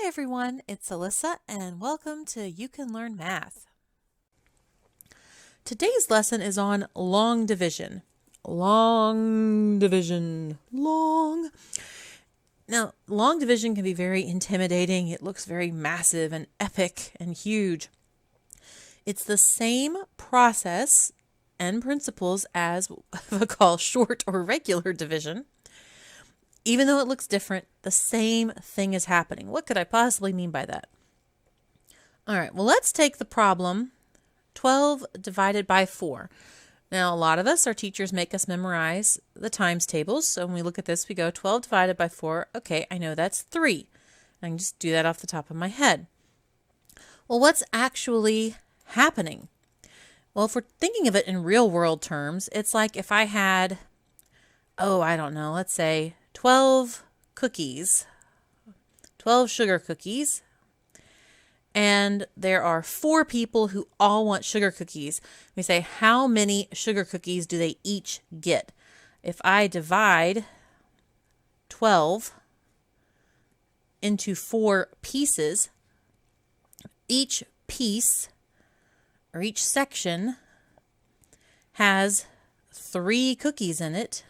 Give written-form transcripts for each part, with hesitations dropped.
everyone, it's Alyssa and welcome to You Can Learn Math. Today's lesson is on long division. Long division. Long. Now, long division can be very intimidating. It looks very massive and epic and huge. It's the same process and principles as what we call short or regular division. Even though it looks different, the same thing is happening. What could I possibly mean by that? All right, well, let's take the problem 12 divided by 4. Now, a lot of us, our teachers make us memorize the times tables. So when we look at this, we go 12 divided by 4. Okay, I know that's 3. I can just do that off the top of my head. Well, what's actually happening? Well, if we're thinking of it in real world terms, it's like if I had, I don't know, let's say 12 cookies, 12 sugar cookies, and there are 4 people who all want sugar cookies. We say, how many sugar cookies do they each get? If I divide 12 into 4 pieces, each piece or each section has 3 cookies in it,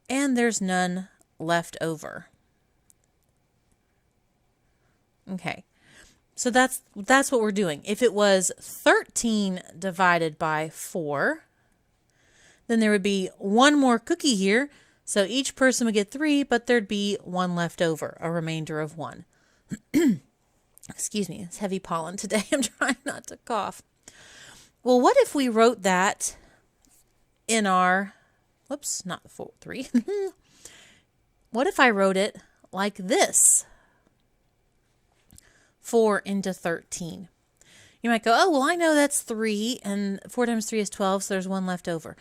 and there's none left over. Okay, so that's what we're doing. If it was 13 divided by 4, then there would be 1 more cookie here. So each person would get 3, but there'd be 1 left over, a remainder of 1. Excuse me, it's heavy pollen today. I'm trying not to cough. Well, what if we wrote that in our, whoops, not 3. What if I wrote it like this? 4 into 13. You might go, oh, well, I know that's 3, and 4 times 3 is 12, so there's 1 left over.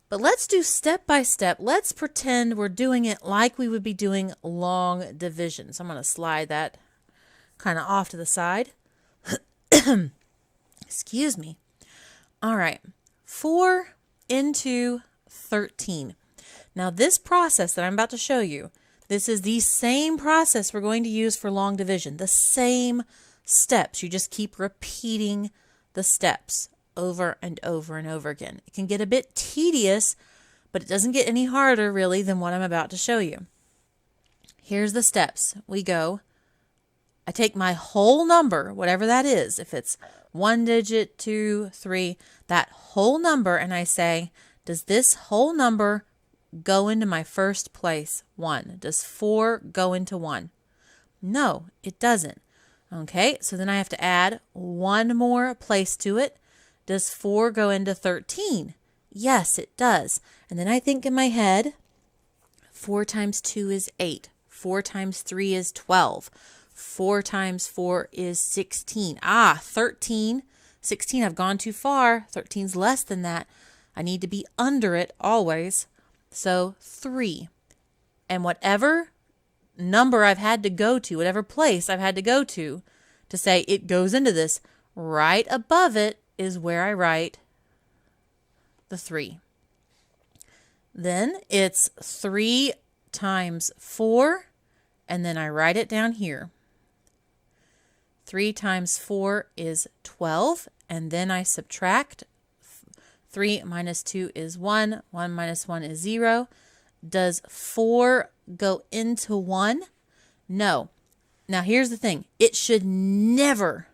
But let's do step by step. Let's pretend we're doing it like we would be doing long division. So I'm going to slide that kind of off to the side. Excuse me. All right. 4 into 13. Now, this process that I'm about to show you, this is the same process we're going to use for long division. The same steps. You just keep repeating the steps over and over and over again. It can get a bit tedious, but it doesn't get any harder really than what I'm about to show you. Here's the steps. We go, I take my whole number, whatever that is, if it's 1 digit, 2, 3, that whole number, and I say, does this whole number go into my first place? 1. Does 4 go into 1? No, it doesn't. Okay, so then I have to add 1 more place to it. Does 4 go into 13? Yes, it does. And then I think in my head, 4 times 2 is 8. 4 times 3 is 12. 4 times 4 is 16. 13. 16, I've gone too far. 13's less than that. I need to be under it always. So 3. And whatever number I've had to go to, whatever place I've had to go to say it goes into this, right above it is where I write the 3. Then it's 3 times 4, and then I write it down here. 3 times 4 is 12, and then I subtract. 3 minus 2 is 1. 1 minus 1 is 0. Does 4 go into 1? No. Now here's the thing. It should never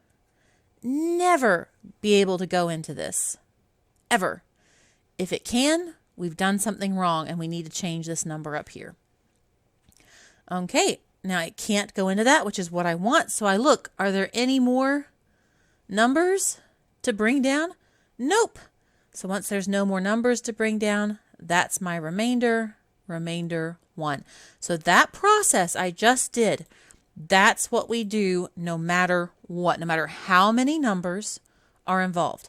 be able to go into this. Ever. If it can, we've done something wrong and we need to change this number up here. Okay. Now it can't go into that, which is what I want. So I look, are there any more numbers to bring down? Nope. So once there's no more numbers to bring down, that's my remainder 1. So that process I just did, that's what we do no matter what, no matter how many numbers are involved.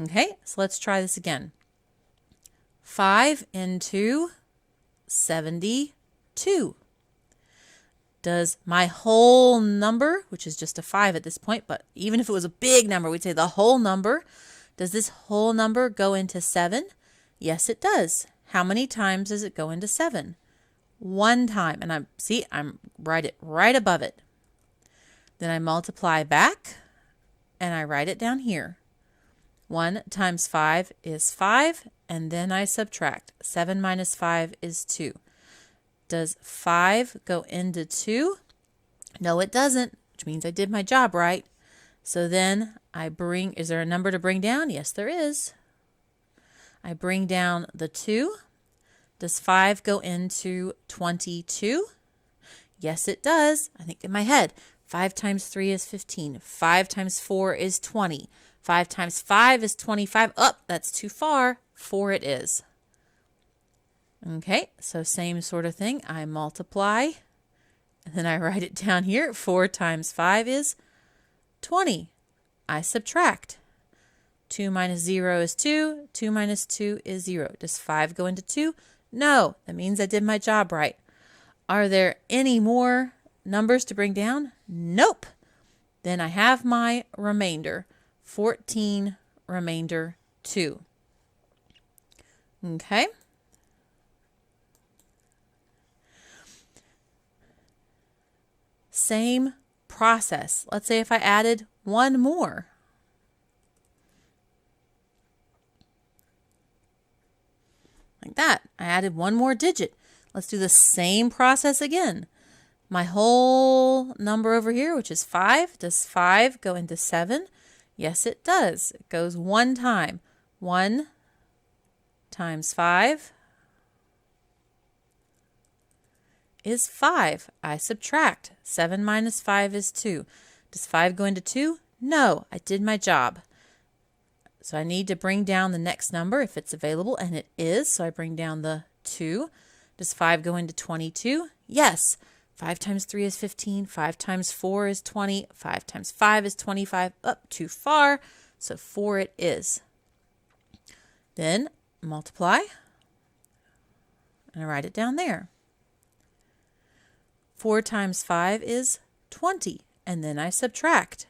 Okay, so let's try this again. 5 into 72. Does my whole number, which is just a 5 at this point, but even if it was a big number, we'd say the whole number, does this whole number go into 7? Yes, it does. How many times does it go into 7? 1 time. And I'm right above it. Then I multiply back, and I write it down here. 1 times 5 is 5, and then I subtract. 7 minus 5 is 2. Does 5 go into 2? No, it doesn't, which means I did my job right. So then is there a number to bring down? Yes, there is. I bring down the 2. Does 5 go into 22? Yes, it does. I think in my head, 5 times 3 is 15. 5 times 4 is 20. 5 times 5 is 25. Oh, that's too far. 4 it is. Okay, so same sort of thing. I multiply, and then I write it down here. 4 times 5 is 20. I subtract. 2 minus 0 is 2. 2 minus 2 is 0. Does 5 go into 2? No, that means I did my job right. Are there any more numbers to bring down? Nope. Then I have my remainder. 14, remainder 2. Okay. Same process. Let's say if I added one more. Like that. I added one more digit. Let's do the same process again. My whole number over here, which is 5, does 5 go into 7? Yes, it does. It goes one time. 1 times 5 is 5. I subtract. 7 minus 5 is 2. Does 5 go into 2? No, I did my job. So I need to bring down the next number if it's available, and it is. So I bring down the 2. Does 5 go into 22? Yes. 5 times 3 is 15. 5 times 4 is 20. 5 times 5 is 25. Up too far. So 4 it is. Then multiply. And I write it down there. 4 times 5 is 20. And then I subtract.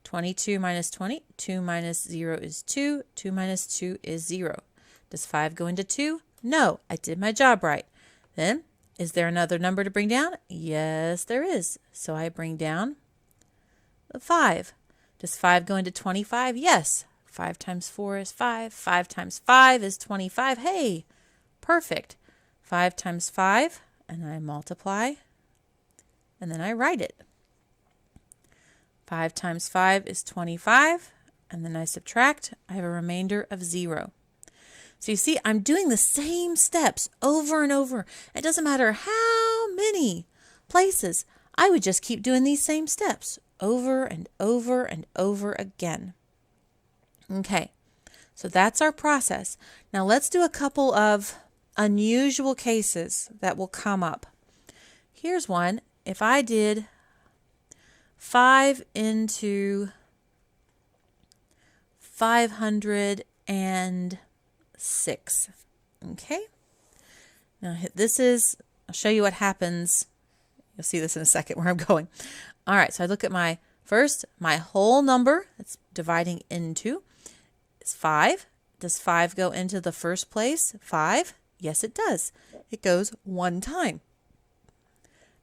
22 minus 20. 2 minus 0 is 2. 2 minus 2 is 0. Does 5 go into 2? No, I did my job right. Then, is there another number to bring down? Yes, there is. So I bring down the 5. Does 5 go into 25? Yes. 5 times 4 is 5. 5 times 5 is 25. Hey, perfect. 5 times 5, and I multiply, and then I write it. 5 times 5 is 25, and then I subtract. I have a remainder of 0. So you see, I'm doing the same steps over and over. It doesn't matter how many places. I would just keep doing these same steps over and over and over again. Okay, so that's our process. Now let's do a couple of unusual cases that will come up. Here's one. If I did 5 into 506. Okay. Now I'll show you what happens. You'll see this in a second where I'm going. All right. So I look at my whole number that's dividing into is 5. Does 5 go into the first place? 5? Yes, it does. It goes one time.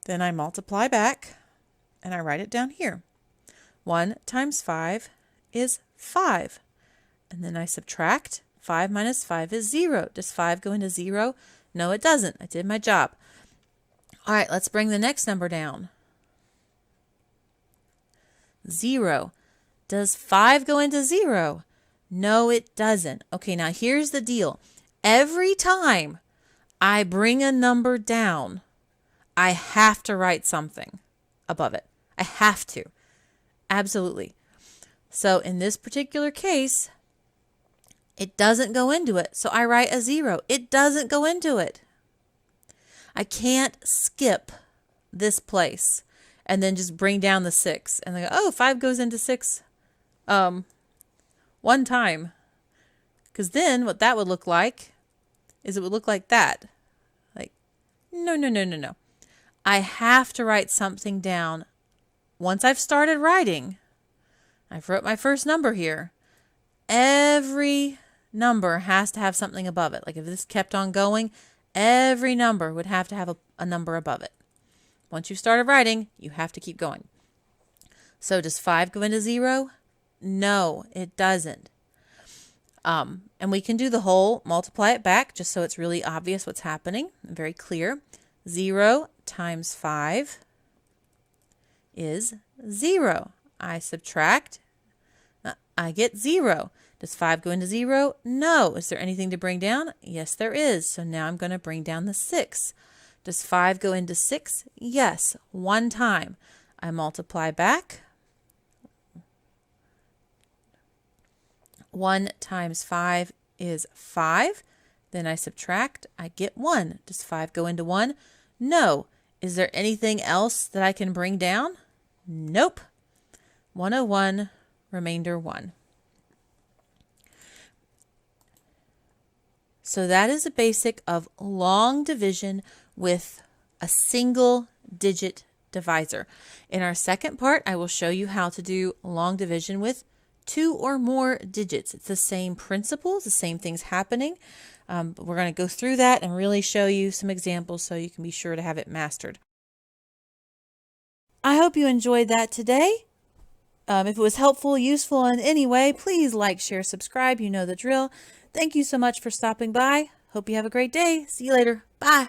Then I multiply back and I write it down here. 1 times 5 is 5. And then I subtract. 5 minus 5 is 0. Does 5 go into 0? No, it doesn't. I did my job. All right, let's bring the next number down. 0. Does 5 go into 0? No, it doesn't. Okay, now here's the deal. Every time I bring a number down, I have to write something above it. I have to. Absolutely. So in this particular case, it doesn't go into it. So I write a 0. It doesn't go into it. I can't skip this place and then just bring down the 6. And they go, oh, 5 goes into 6 one time. Because then what that would look like is it would look like that. Like, no. I have to write something down. Once I've started writing, I've wrote my first number here. Every number has to have something above it. Like if this kept on going, every number would have to have a number above it. Once you started writing, you have to keep going. So does 5 go into 0? No, it doesn't. And we can do the whole, multiply it back just so it's really obvious what's happening, very clear. 0 times 5 is 0. I subtract, I get 0. Does 5 go into 0? No. Is there anything to bring down? Yes, there is. So now I'm going to bring down the 6. Does 5 go into 6? Yes, one time. I multiply back. 1 times 5 is 5. Then I subtract, I get 1. Does 5 go into 1? No. Is there anything else that I can bring down? Nope. 101, remainder 1. So that is the basic of long division with a single digit divisor. In our second part, I will show you how to do long division with 2 or more digits. It's the same principles, the same things happening. But we're going to go through that and really show you some examples so you can be sure to have it mastered. I hope you enjoyed that today. If it was helpful, useful in any way, please like, share, subscribe. You know the drill. Thank you so much for stopping by. Hope you have a great day. See you later. Bye.